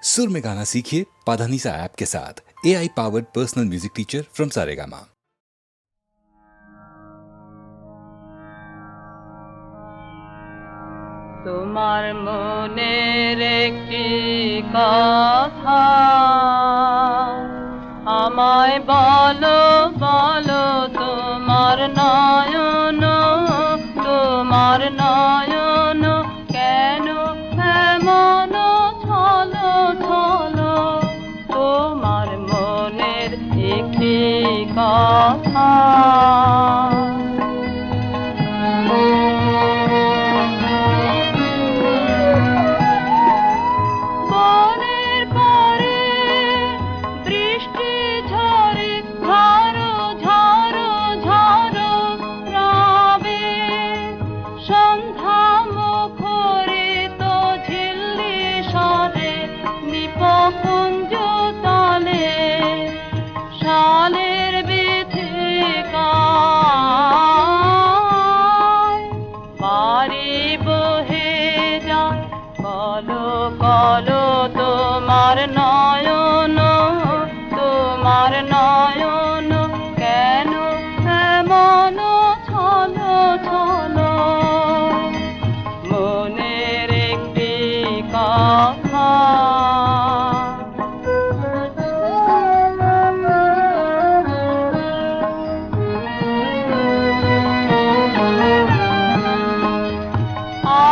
सुर में गाना सीखिए पाधानीसा ऐप के साथ। AI powered personal music teacher from Saregama. তোমার মনের একটি কথা আমায় বলো বলো, তোমার নয়ন কেন এমন ছলো ছলো, তোমার মনের একটি কথা। বলো তোমার নয়ন কেন এমন ছলো ছলো, মনের একটি কথা।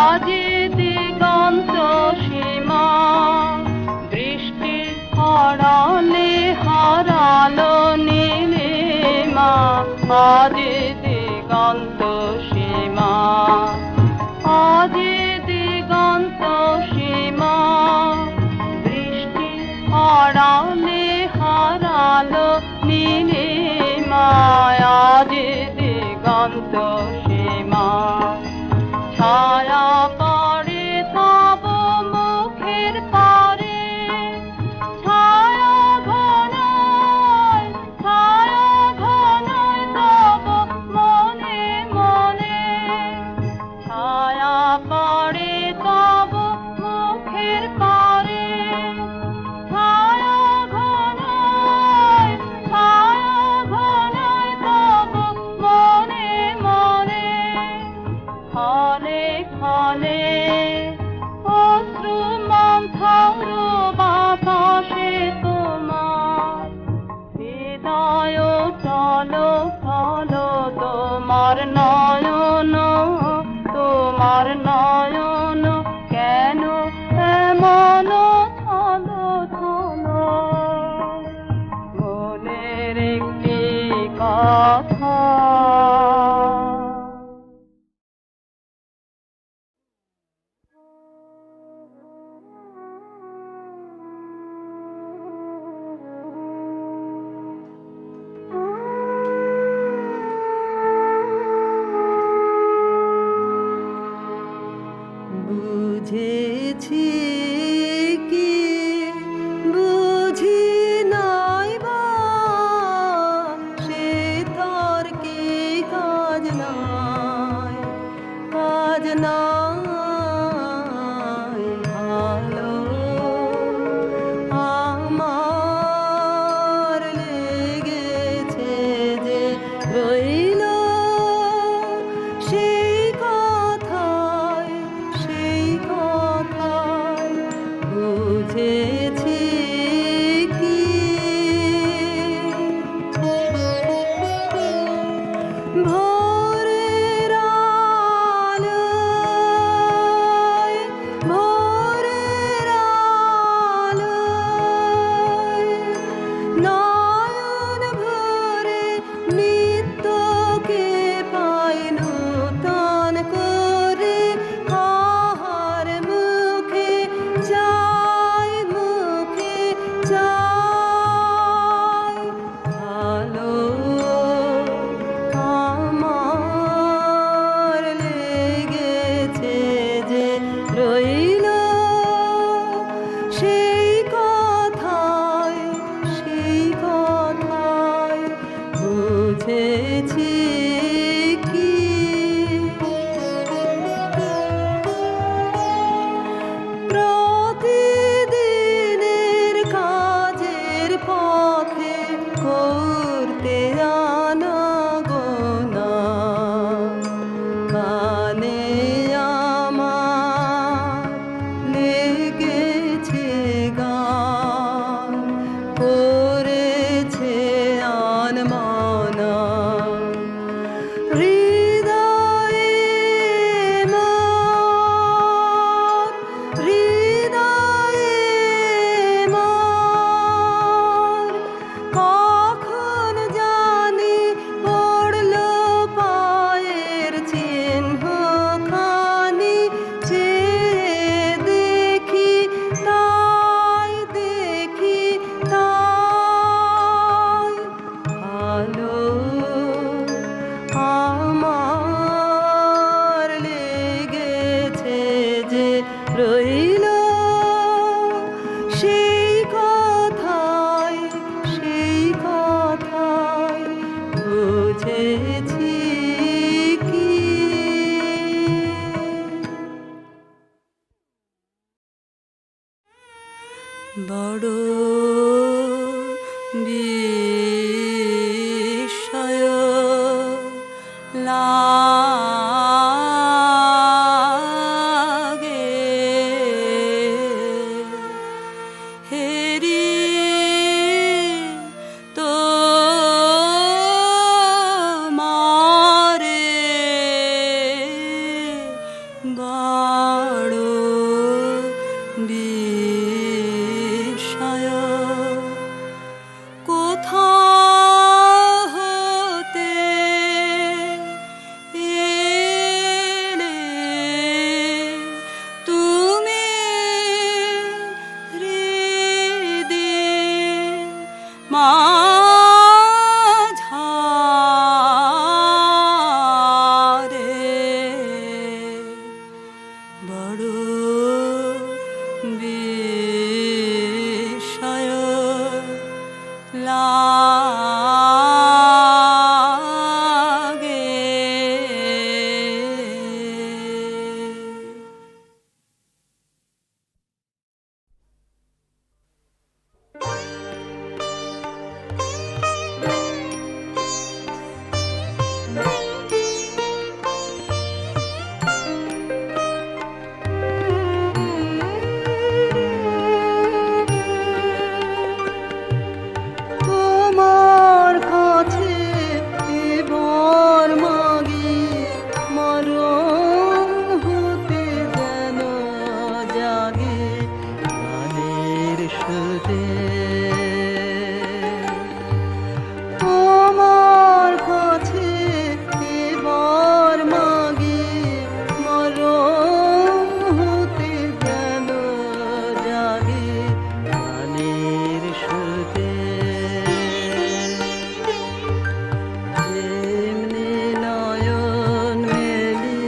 আজ দিগন্ত সীমা বৃষ্টি হারালে হারালো নীলিমা, আজ দিগন্ত সীমা, আজ দিগন্ত সীমা বৃষ্টি হারালে হারালো নীলিমা, আজ দিগন্ত সীমা। ছায়া পড়ে তব মুখের পারে, ছায়া ঘনায় তব মনে মনে, ছায়া পড়ে তব মুখের পারে, ছায়া ঘনায় তব মনে মনে। ক্ষণে ক্ষণে অশ্রু মন্থর বাতাসে তোমার হৃদয় টলো টলো, তোমার নয়ন কেন এমন ছলো ছলো, মনের একটি কথা। বুঝেছি কি বুঝি নাই বা, সে তর্কে কাজ নাই ভালো আমার লেগেছে যে রইল সেই কথায় বুঝেছি কি ভোরের আলোয় নয়ন ভরে নিত্যকে পাই নূতন করে, কাহার মুখে চাই ভালো আমার লেগেছে যে রইল সেই কথায় বুঝেছি কি প্রতিদিন সেই কথায় বুঝেছি কি বড় বিস্ময় লাগে হেরি তো মারে বড় বিস্ময় কোথা হতে এলে তুমি হৃদে মাঝারে বড় বিস্ময় লাগে তোমার কাছে এবার মাগি মরণ হতে যেন জাগে গানের সুরে তোমার কাছে এবার মাগি মরণ হতে যেন জাগে গানের সুরে এমনি নয়ন মেলি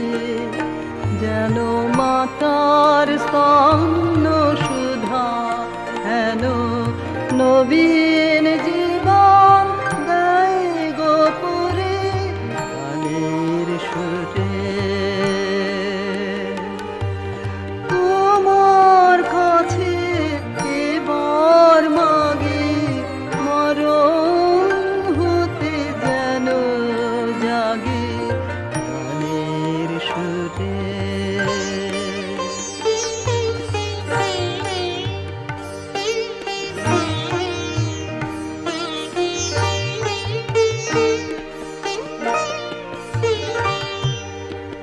যেন মাতার স্তন্য সুধা হেন নবীন জীবন গায়ে গোপুরে গানের সুরে তোমার কাছে এবার মাগি মরণ হতে যেন জাগে গানের সুরে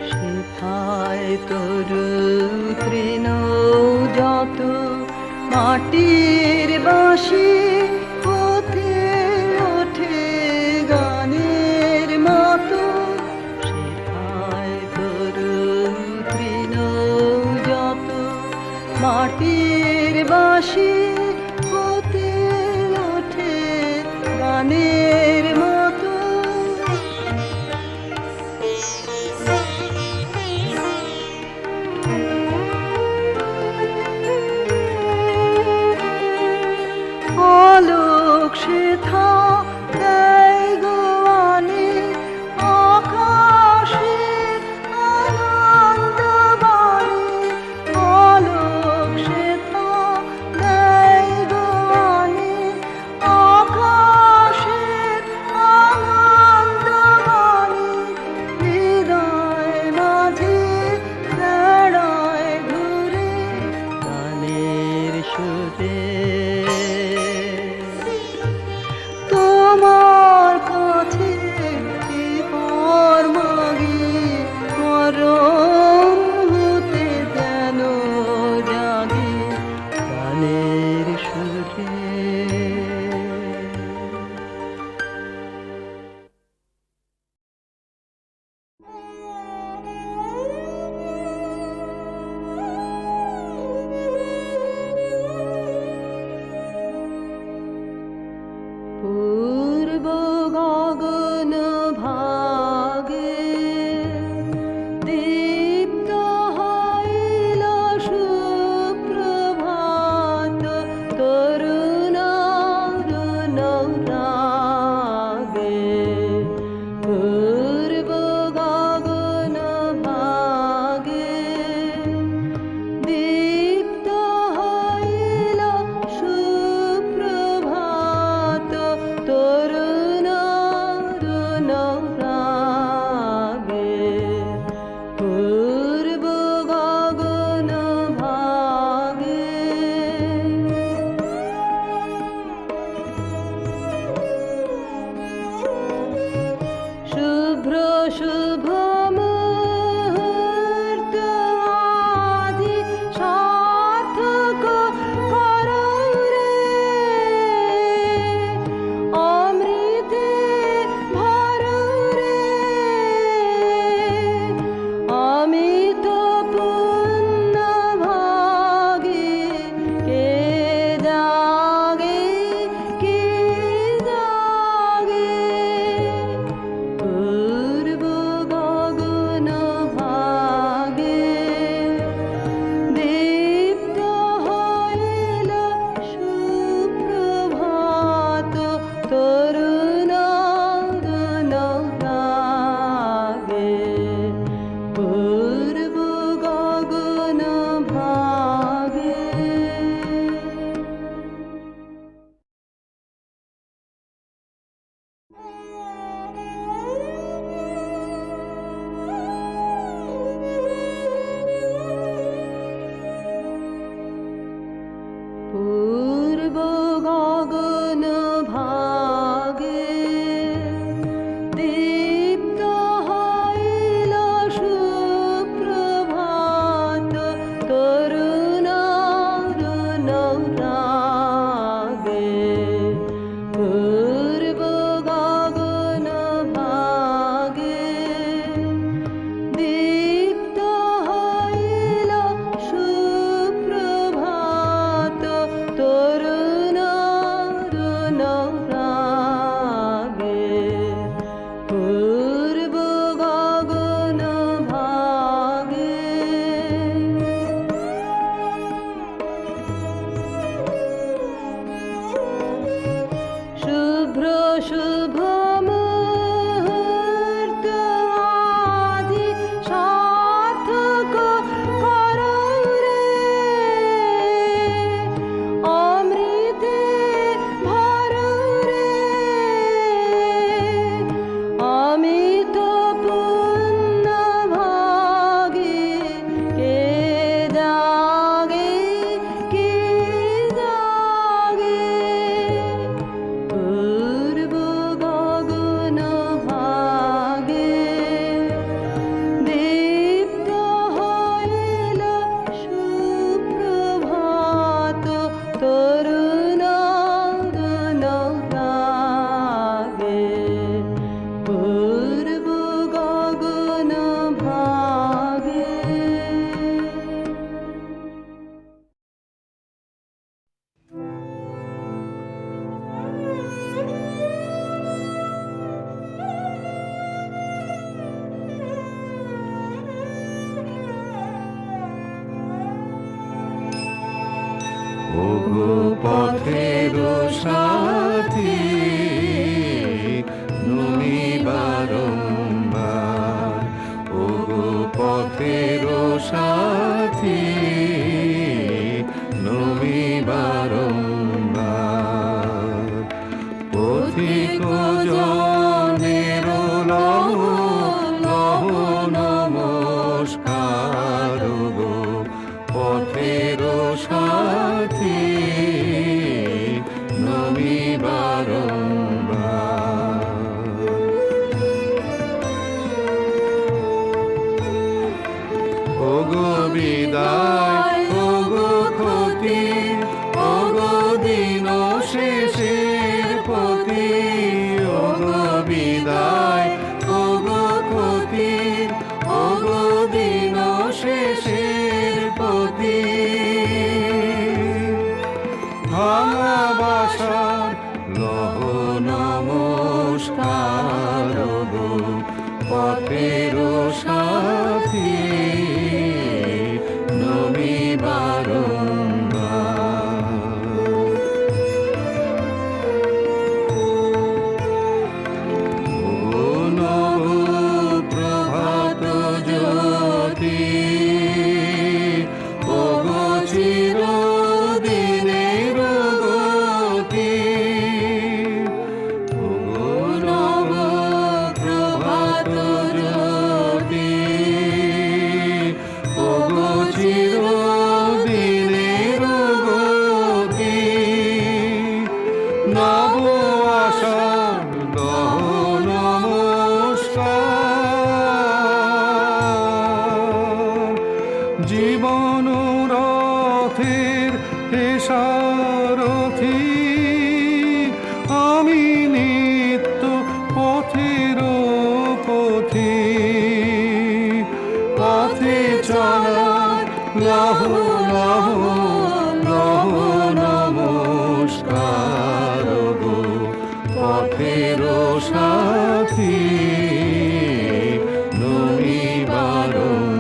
সেথায় তরু তৃণ যত মাটির বাঁশি হতে ওঠে গানের মতো সেথায় তরু তৃণ যত মাটির বাঁশি হতে ওঠে গানের মতো আলোক সেথা দেয় গোয়ানে আকাশের আনন্দ বাণী আলোক সেথা দেয় গোয়ানে আকাশের আনন্দ বাণী হৃদয় মাঝে বেড়ায় ঘুরে গানের সুরে ওগো পথের সাথী নমি বারংবার, ওগো পথের সাথী নমি বারংবার। পথিক জনের লহ লহ নমস্কার, গো পথের সাথী নমি বারংবার। ওগো বিদায়, ওগো ক্ষতি, ওগো দিন শেষের পতি, ওগো বিদায়, ওগো ক্ষতি, ওগো দিন শেষের পতি। ভাঙা বাসার লহ নমস্কার, গো পথের সাথী নমি বারংবার। ও নব প্রভাত জ্যোতি, ওগো চিরদিনের গতি, ওগো নব প্রভাত জ্যোতি, ওগো চিরদিনের গতি। নব আশার লহ নমস্কার, জীবন রথের হে সারথি, আমি নিত্য পথের পথি। পথে চলার লহ লহ লহ নমস্কার, গো পথের সাথী নমি বারংবার।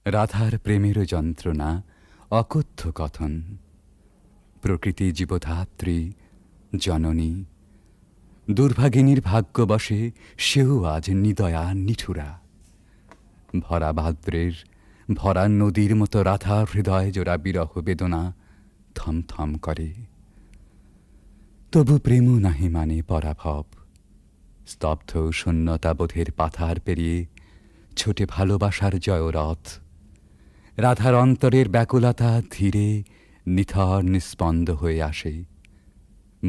রাধার প্রেমের যন্ত্রণা অকথ্য কথন, প্রকৃতি জীবধাত্রী জননী, দুর্ভাগিনীর ভাগ্যবশে সেও আজ নিদয়া নিঠুরা। ভরা ভাদ্রের ভরা নদীর মতো রাধার হৃদয় জোড়া বিরহ বেদনা থমথম করে। তবু প্রেম নাহি মানে পরাভব, স্তব্ধ শূন্যতাবোধের পাথার পেরিয়ে ছোটে ভালোবাসার জয়রথ। রাধার অন্তরের ব্যাকুলতা ধীরে নিথর নিস্পন্দ হয়ে আসে,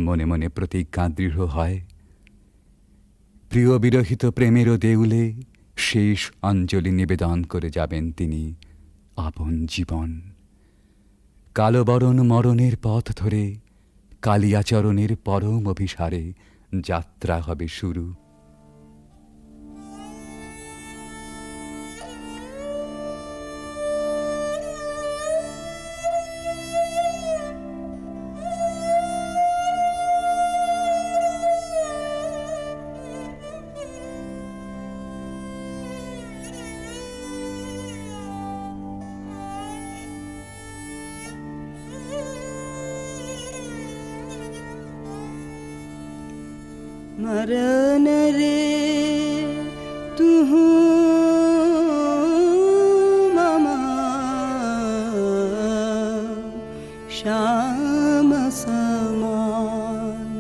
মনে মনে প্রতিজ্ঞা দৃঢ় হয়। প্রিয় বিরহিত প্রেমেরও দেউলে শেষ অঞ্জলি নিবেদন করে যাবেন তিনি আপন জীবন। কালবরণ মরণের পথ ধরে কালিয়াচরণের পরম অভিসারে যাত্রা হবে শুরু। मरन रे तू ममा श्याम समान,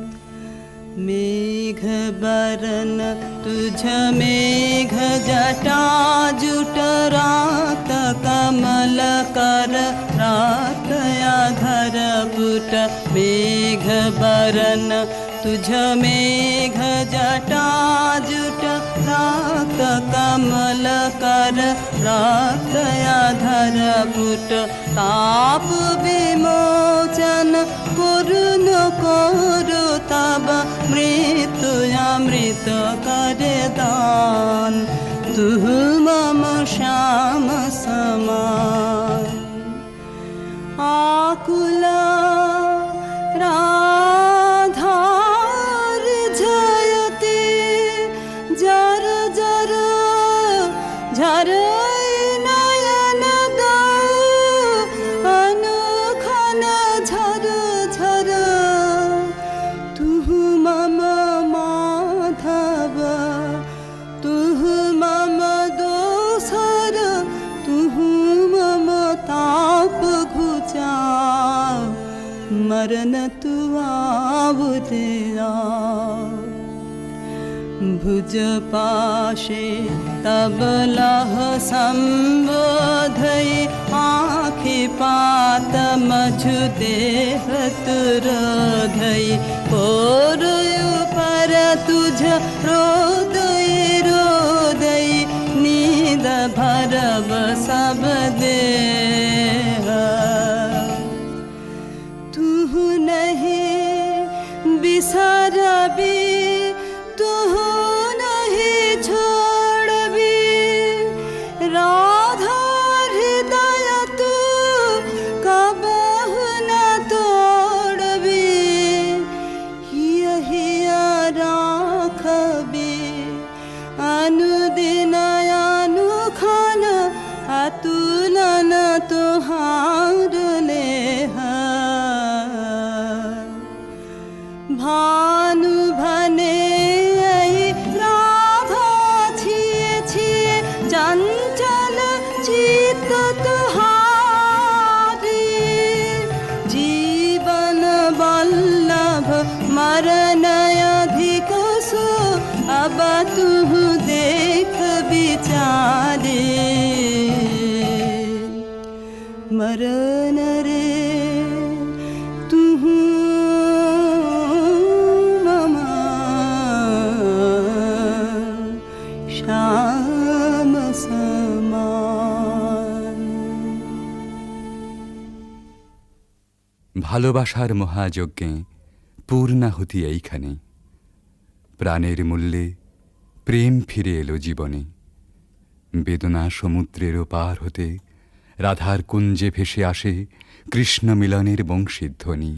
मेघ बरन तुझ मेघ जटा जुट रात कमल कर रात या घर पुट, मेघ बरन तुझ मेघ जटाजुट प्राक्त कमल कर प्राक्त अधर पुट ताप विमोचन करुण करु तब मृत्यु अमृत कर दान तुह मम श्याम समान आकुला राधार जयते जर जर झर नयन अनुखन झर झर तुह मम माधव तुह मम दोसर तुह मम ताप घुचा मरण तु आवुरिया भुज पाशे तब लह संबोधई आँखि पात मझु देह तुरोधई कोरयु पर तुझ रोदई रोदई नींद भरब सब देह तुह नहीं बिसरबी तुह नहीं छोड़बी राधा हृदय तू कबहु न तोड़बी यही राखबी अनुदिन अनुखन अतुलन तुहार लेह भानु भने राधा छिए छिए चंचल चित्त तुहारी जीवन वल्लभ मरण अधिक सो अब तुह देख विचारे मरण रे तुह श्याम समान ভালোবাসার মহাযজ্ঞে পূর্ণাহুতি এইখানে প্রাণের মূল্যে প্রেম ফিরে এলো জীবনে বেদনা সমুদ্রেরও পার হতে রাধার কুঞ্জে ভেসে আসে কৃষ্ণ মিলনের বংশীধ্বনি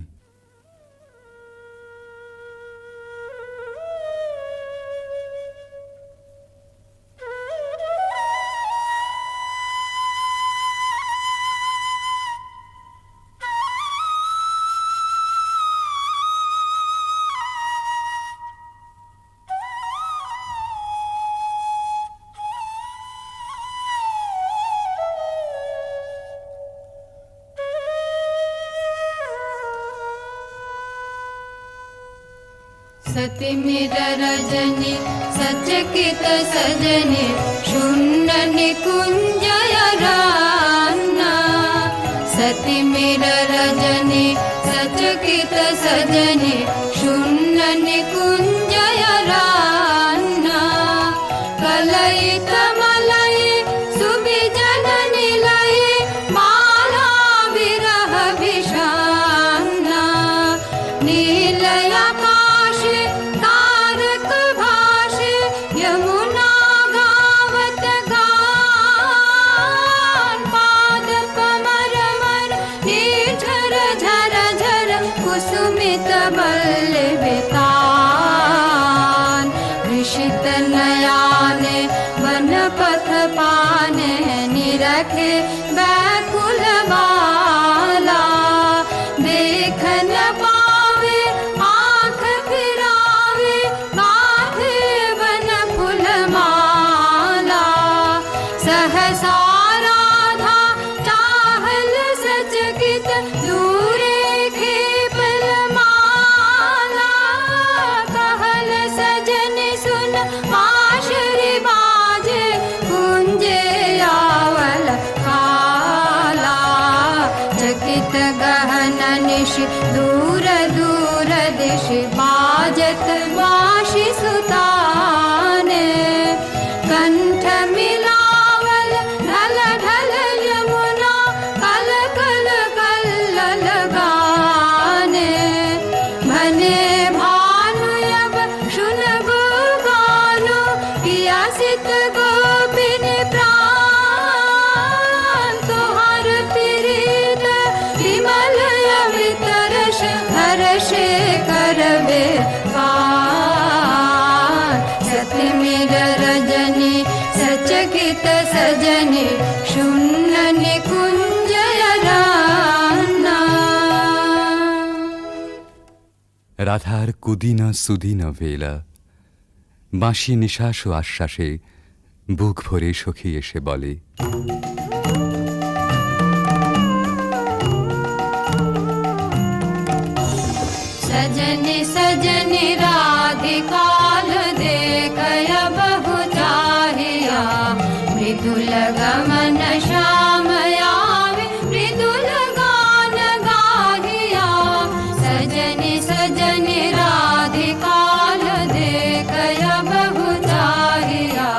सति मिर रजनी सचकित सजनी शून्य निकुंजय रान्ना सति मिर रजनी सचकित सजनी शून्य निकुंजय रान्ना कलई कमलई सुबिजन निलई माला विरह विषान्ना नीलय कुसुमित बल्लवितान ऋषित नयाने वन पथ पाने निरखे व्याकुल बाला देख न पावे आँख फिरावे गाथे वन फूल माला सहसा राधा चाहल सचकित दूरे सुन बांसुरी बाजे कुंजे आवल का रतिमिर रजनी सचकित सजनी शून्य निकुञ्जय रान्ना। রাধার কুদিন সুদিন বেলা বাঁশি নিঃশ্বাস ও আশ্বাসে বুক ভরে সখী এসে বলে, सजनी सजनी राधिकाल देखय बहु चाहिया मृदुल गमन श्यामयामि मृदुल गान गाहिया। सजनी सजनी राधिकाल देखय बहु चाहिया।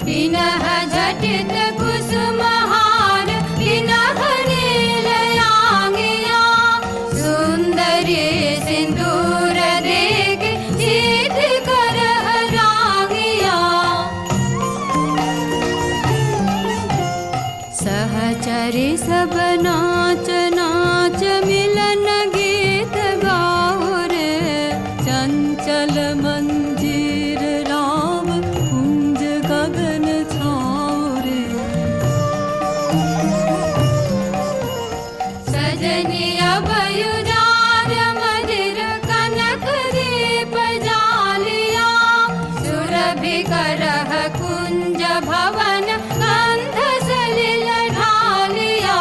पिनह झटित कुसुमहार पिनह नीलयांगिया सुंदरी सिंदूर देख सीध कर रागिया। सहचरी सब नाच नाच मिलन गीत गाओ रे चंचल मंजीर राव कुंज गगन छाओ रे। सजनी अभयुदार मदिर कनक दीप जालिया सुरभि करह कुंज भवन गंध सलिल ढालिया।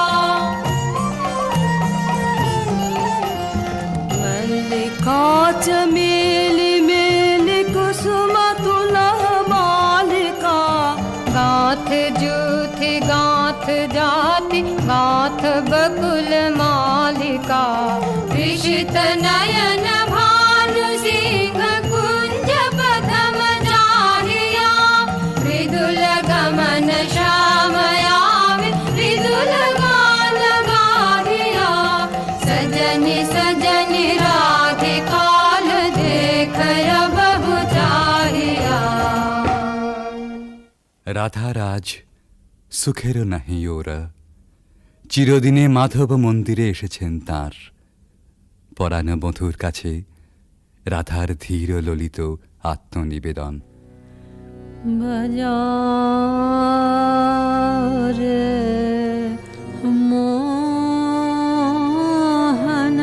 मल्लिका चमेली मेली कुसुम तुलह मालिका गाथ जूथ गाथ जाति गाथ बकुल मालिका। विषित नयन भानु सिंह कुंज पथम जाहिया मृदुल गमन श्यामयामि मृदुल गान गाहिया। सजनी सजनी राधिकाल देखय बहु चाहिया। রাধার আজ সুখেরও নাহি ওরা, চিরদিনে মাধব মন্দিরে এসেছেন তাঁর। পরাণ বধূর কাছে রাধার ধীর ললিত আত্মনিবেদন। बजारे मोहन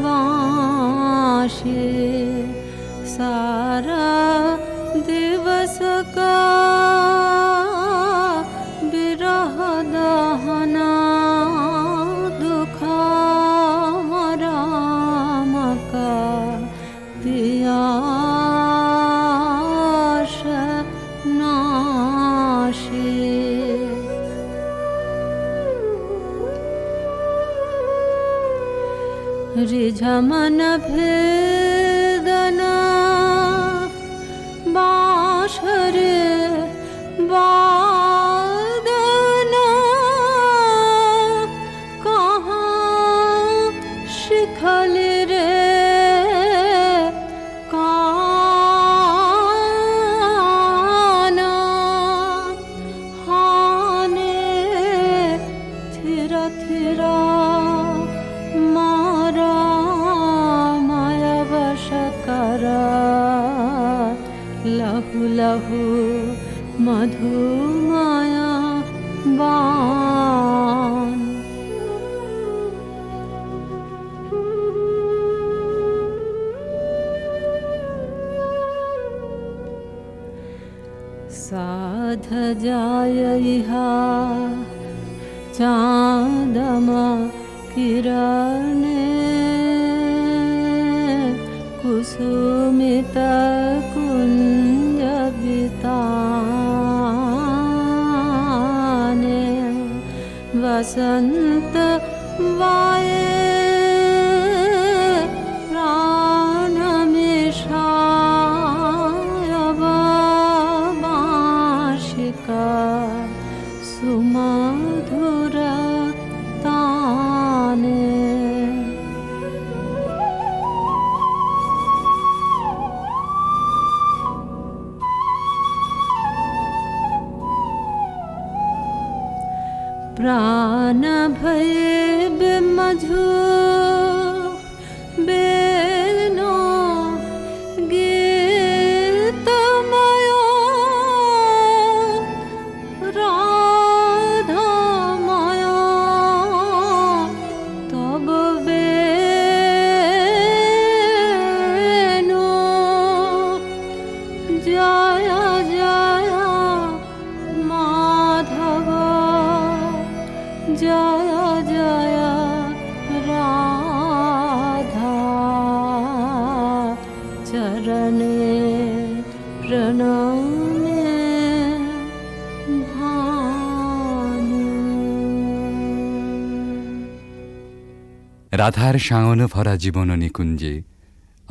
वाशे सारा दिवस का विरह दहना दुखा राम का पियाश नाशे। रिझमन भेदना बाँसुरी वादना कहाँ शिखल रे काना हाने थिरा थिरा मारा माया वश करा लहु लहु मधु माया बान। साध जाय इहा चाँदमा किरणे कुसुमित कुंज बिताने वसंत वाये प्राण मिषाय बाँशिका सुमधुर ताने। प्राण भये মাঝু বেল গীতময় রাধাময় তব বেনু জয় জয় মাধব জয় জয় রাধা চরণে প্রণমে ভানু। রাধার সাঙন ভরা জীবন নিকুঞ্জে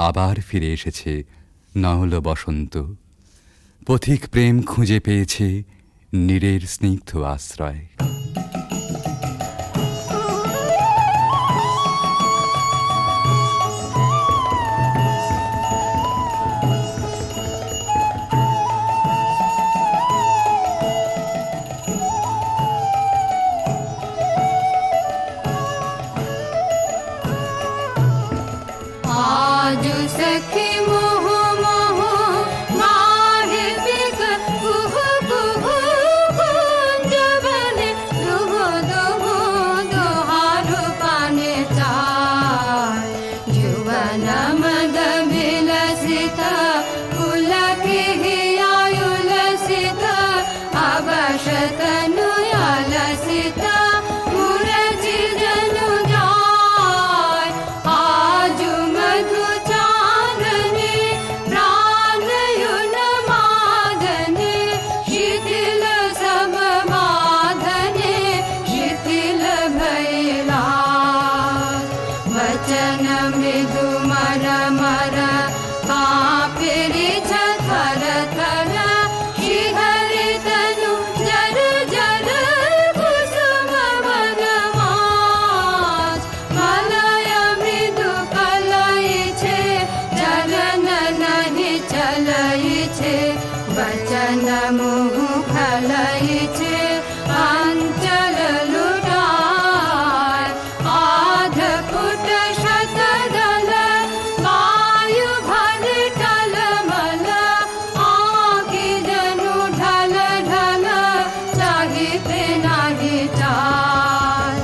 আবার ফিরে এসেছে নহল বসন্ত। পথিক প্রেম খুঁজে পেয়েছে নীরের স্নিগ্ধ আশ্রয়। आज सखी मोह मोह माहे बिग कुह कुह कुंज बने दुह दुह दुहारु पाने चाय जुवन मद विलसित पुलक हियायुलसित अवशतनु अलसित मुरजी जनु जाय आजु मधु चांदनी प्राणयुन मादने शिथिल सब बाधने शिथिल भैला वचन मृदु मर मर कापिरि थर थर शिहरि तनु जर जर कुसुम वनमाज मलय मृदु कलई छे चलन नहीं चलई छे वचन मुह खलई छे अंचल लुटाय आध फुट शतदल वायु भल टलमल आँखि जनु ढल ढल चाहिते नाही चाय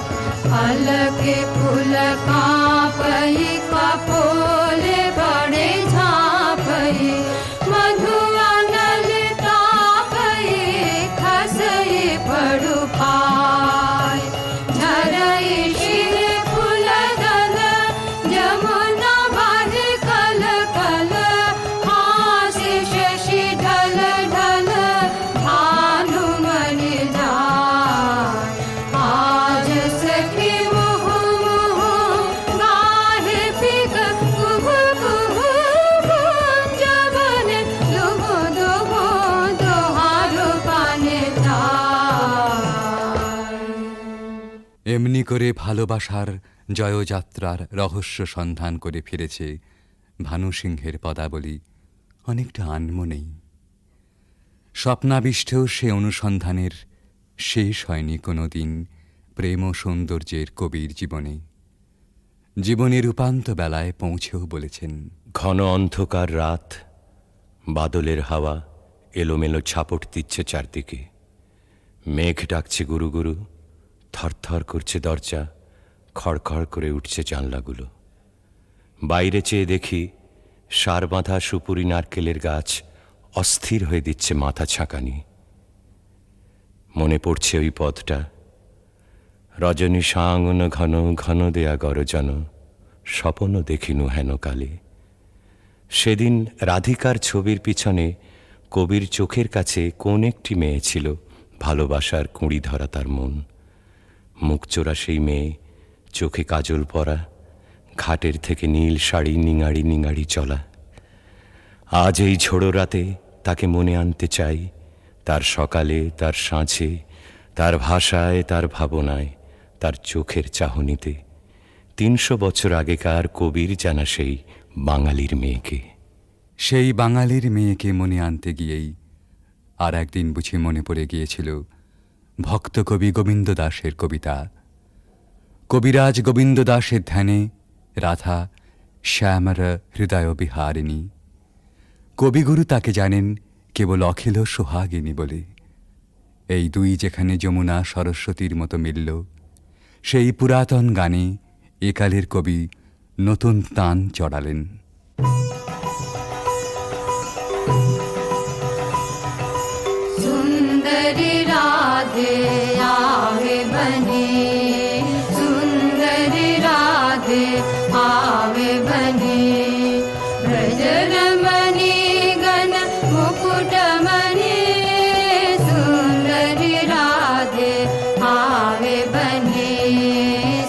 फल के फूल कांपई कपोले बड़े झांपई मधु अनल तापई खसई पड़ु पाय झरई शिर फूल दल जमुना भर कल कल हासि शशि ढल ढल भानुमणि जाय आज सखी मुह मुह गाहे पिक कुह कुह कुंज बने दुह दुह दुहारु पाने चाय। এমনি করে ভালোবাসার জয়যাত্রার রহস্য সন্ধান করে ফিরেছে ভানু সিংহের পদাবলী অনেকটা আনমনেই। স্বপ্নাবিষ্টেও সে অনুসন্ধানের শেষ হয়নি কোনো দিন প্রেম ও সৌন্দর্যের কবির জীবনে। জীবনের উপান্ত বেলায় পৌঁছেও বলেছেন, ঘন অন্ধকার রাত, বাদলের হাওয়া এলোমেলো ছাপট দিচ্ছে চারদিকে। মেঘ ডাকছে গুরু গুরু, থরথর করছে দরজা, খড়খড় করে উঠছে জানলাগুলো। বাইরে চেয়ে দেখি সার বাঁধা সুপুরি নারকেলের গাছ অস্থির হয়ে দিচ্ছে মাথা ছাঁকানি। মনে পড়ছে ওই পথটা, রজনী সাঙ্গন ঘন ঘন দেয়া গরজন, স্বপন দেখিনু হেন কালে। সেদিন রাধিকার ছবির পিছনে কবির চোখের কাছে কোন একটি মেয়ে ছিল, ভালোবাসার কুঁড়ি ধরা তার মন। মুখচোরা সেই মেয়ে, চোখে কাজল পরা, ঘাটের থেকে নীল শাড়ি নিঙাড়ি নিঙাড়ি চলা। আজ এই ঝোড়ো রাতে তাকে মনে আনতে চাই, তার সকালে, তার সাঁঝে, তার ভাষায়, তার ভাবনায়, তার চোখের চাহনিতে। ৩০০ বছর আগেকার কবির জানা সেই বাঙালির মেয়েকে। সেই বাঙালির মেয়েকে মনে আনতে গিয়েই আর একদিন বুঝি মনে পড়ে গিয়েছিল ভক্ত কবি গোবিন্দ দাসের কবিতা, কবিরাজ গোবিন্দ দাসের ধ্যানে রাধা শ্যামর হৃদয় বিহারিণী। কবিগুরু তাকে জানেন কেবল অখিল সোহাগিনী বলে। এই দুই যেখানে যমুনা সরস্বতীর মতো মিলল, সেই পুরাতন গানে একালের কবি নতুন তান চড়ালেন। सुंदरी राधे आवे बने, सुंदरी राधे आवे बने, ब्रजरमणि गण मुकुटमणि, सुंदरी राधे आवे बने,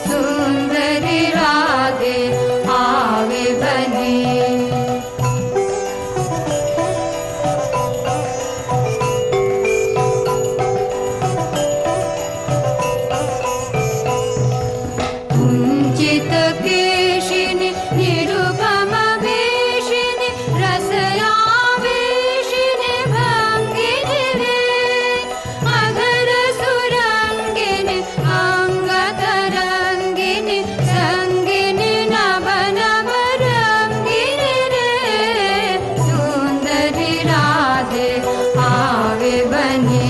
सुंदरी राधे आवे बने। कुञ्चित केशिनि निरुपम वेशिनि रसयावेशिनि भङ्गिनि रे, अधर सुरङ्गिनि अङ्गतरङ्गिनि सङ्गिनि नव नव रङ्गिनि रे, सुन्दरि राधे आवे बने,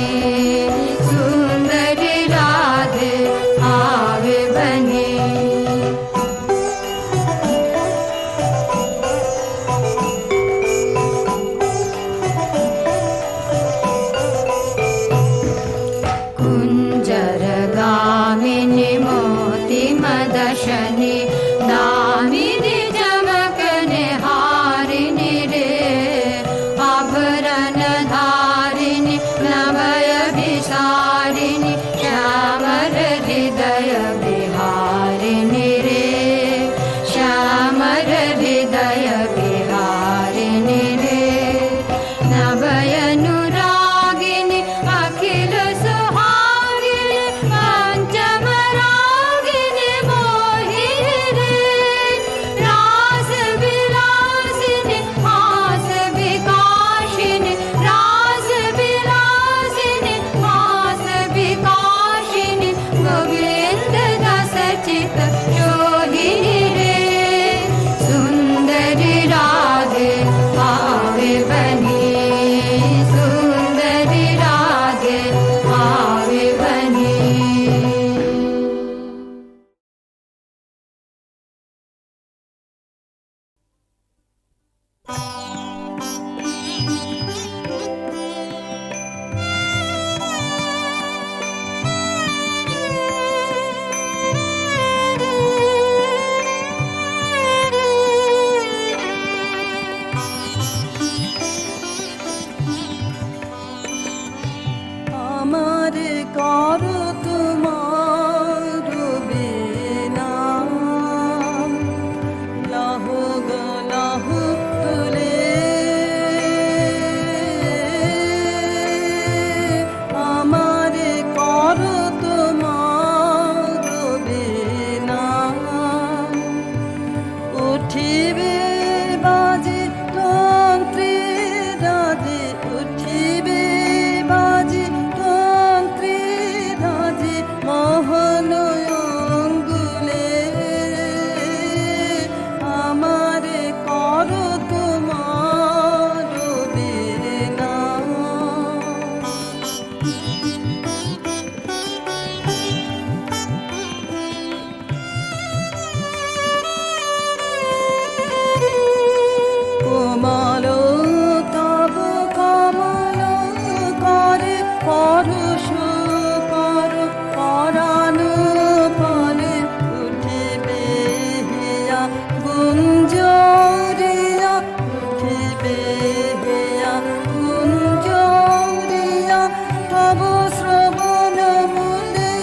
सुन्दरि राधे आवे बने। कुञ्जरगामिनि मोतिमदशनि दामिनि चमकनि हारिणि रे, आभरणधारिणि नभयभिसारिणि श्यामर हृदय विहारिणि रे, श्यामर हृदय विहारिणि रे, नभयनुरागिनि अखिल सुहागिनि पञ्चमरागिनि मोहिनि रे, रास विलासिनि हास विकाशिनि, रास विलासिनि हास विकाशिनि, गोविन्द दास चित शोधिनि रे, सुन्दरि राधे आवे बने, सुन्दरि राधे आवे बने। আমার কর তোমার বিনা, লহ গো লহ তুলে, আমার কর তোমার বিনা, উঠিবে বাজে তন্ত্রে রাধে, উঠিবে বাজে তন্ত্রে রাধে, মোহন অঙ্গুলে, আমার কর তোমার বিনা। কোমল তব কমল করে পরশ কর, পরাণ ফলে উঠিবে হিয়া গুঞ্জরিয়া, উঠিবে হিয়া গুঞ্জরিয়া, তব শ্রবণ মূলে,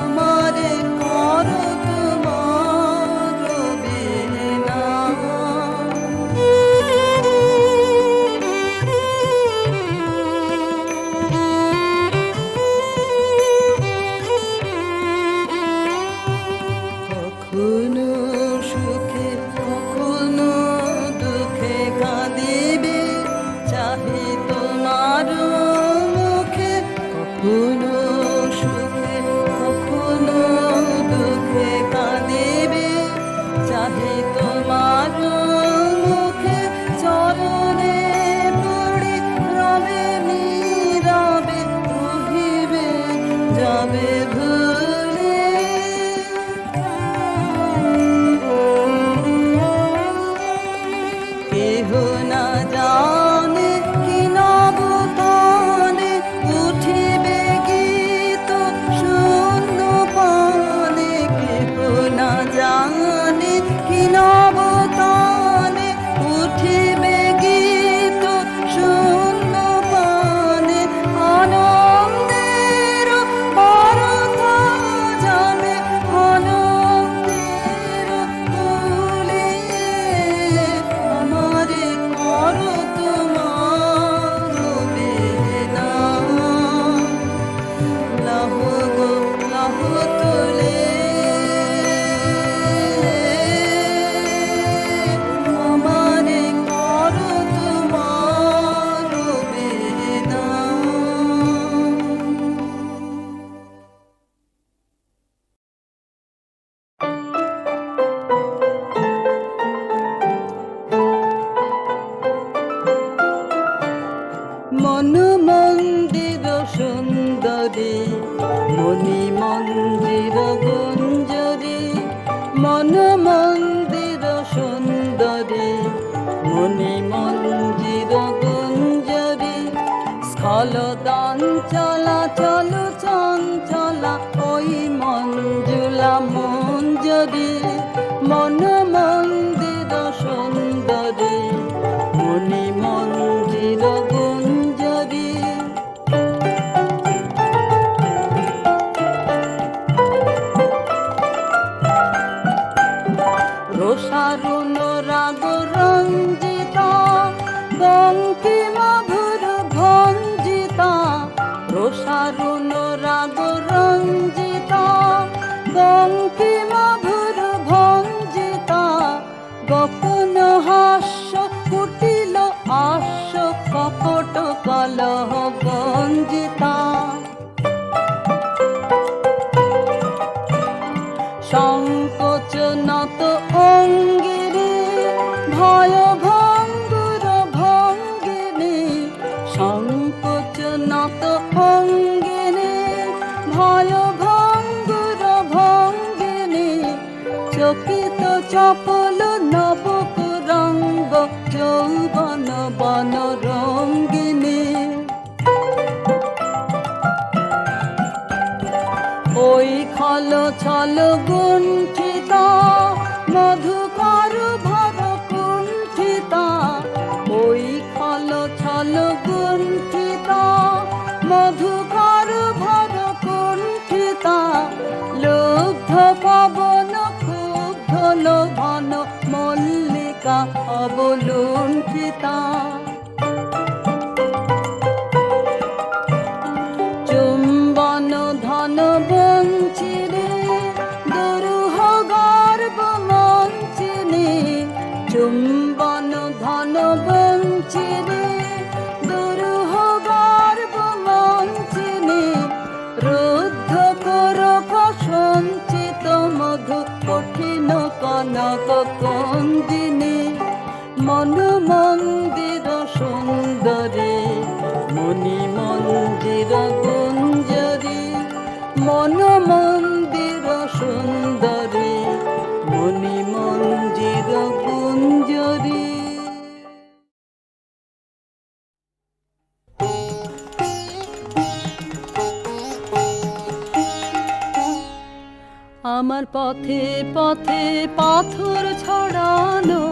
আমারে কর তোমার বিনা। কখনো সুখে কখনো দুঃখে কাঁদিবে, চাহি তোমার মুখে, কখনো সুখে কখনো গুঞ্জরি মন মন্দির সুন্দরী মনি মঞ্জির গুঞ্জরি স্থলদান চলা চলো চঞ্চলা ওই মঞ্জুলা মঞ্জরি মন মন্দির সুন্দরী মনি মঞ্জির গুঞ্জরি রোষারুণ রাগ রঞ্জিতা বঙ্কিমা ভুর ভঞ্জিতা রোষারুণ রাগ রঞ্জিতা বঙ্কিমা ভুর ভঞ্জিতা গোপন হাস্য কুটিল আস্য কপট কলহ গঞ্জিতা সংকোচ নত অঙ্গিরে ভয় ভঙ্গুর ভঙ্গিনী সংকোচ নত অঙ্গিরে ভয় ভঙ্গুর ভঙ্গিনী চকিত চপল নবক রঙ্গ যৌবন বন রঙ্গিনী ওই খল ছল গুণ্ঠিতা মধুকর ভর কুণ্ঠিতা ওই খল ছল গুণ্ঠিতা মধুকর ভর কুণ্ঠিতা লুব্ধ পবন ক্ষুব্ধ লোভন মল্লিকা অবলুণ্ঠিতা চুম্বন ধন বঞ্চিরে দুরূহ গর্ব মঞ্চিনে চুম্বন ধন বঞ্চিরে দুরূহ গর্ব মঞ্চিনে রুদ্ধ করক সঞ্চিত মধু কঠিন কনক কন্দিনী মন মন্দির সুন্দরী মনি মন্দির গুঞ্জরি মন মন্দির সুন্দরী মনি মন্দির গুঞ্জরি আমার পথে পথে পাথর ছড়ানো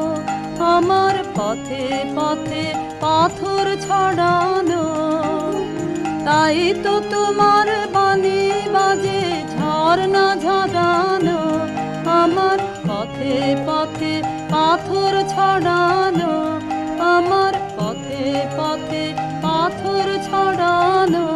আমার পথে পথে পাথর ছড়ানো তাই তো তোমার বাণী বাজে ঝর্ণা ঝরানো আমার পথে পথে পাথর ছড়ানো আমার পথে পথে পাথর ছড়ানো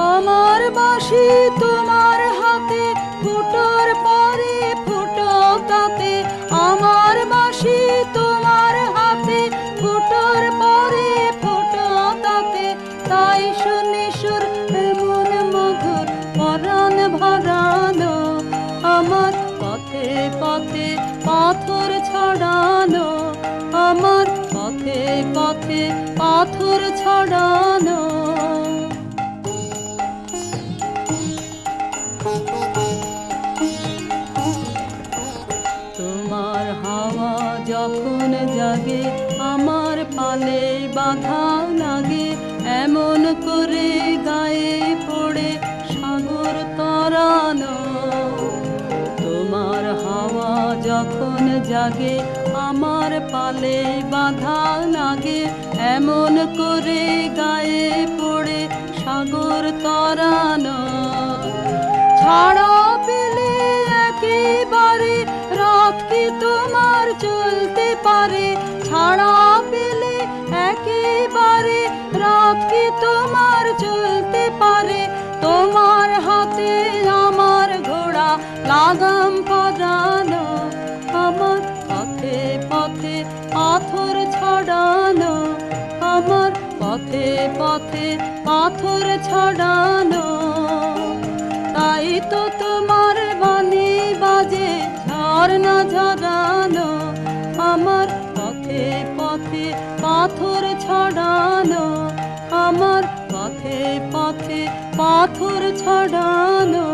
আমার বাঁশি তোমার হাতে ফুটোর পরে ফুটো তাতে আমার বাঁশি তোমার হাতে ফুটোর পরে ফুটো তাতে তাই শুনি সুর এমন মধুর পরাণ ভরানো আমার পথে পথে পাথর ছড়ানো আমার পথে পথে পাথর ছড়ানো তোমার হাওয়া যখন জাগে আমার পালে বাধা লাগে এমন করে গায়ে পড়ে সাগর তরানো তোমার হাওয়া যখন জাগে আমার পালে বাধা লাগে এমন করে গায়ে পড়ে সাগর তরানো ছাড়া পেলে একেবারে রাত কি তোমার চলতে পারে ছাড়া পেলে একেবারে রাত কি তোমার চলতে পারে তোমার হাতে আমার ঘোড়া লাগাম পরানো আমার পথে পথে পাথর ছড়ানো আমার পথে পথে পাথর ছড়ানো তাই তো তোমার বাণী বাজে ঝর্ণা ঝরানো আমার পথে পথে পাথর ছড়ানো আমার পথে পথে পাথর ছড়ানো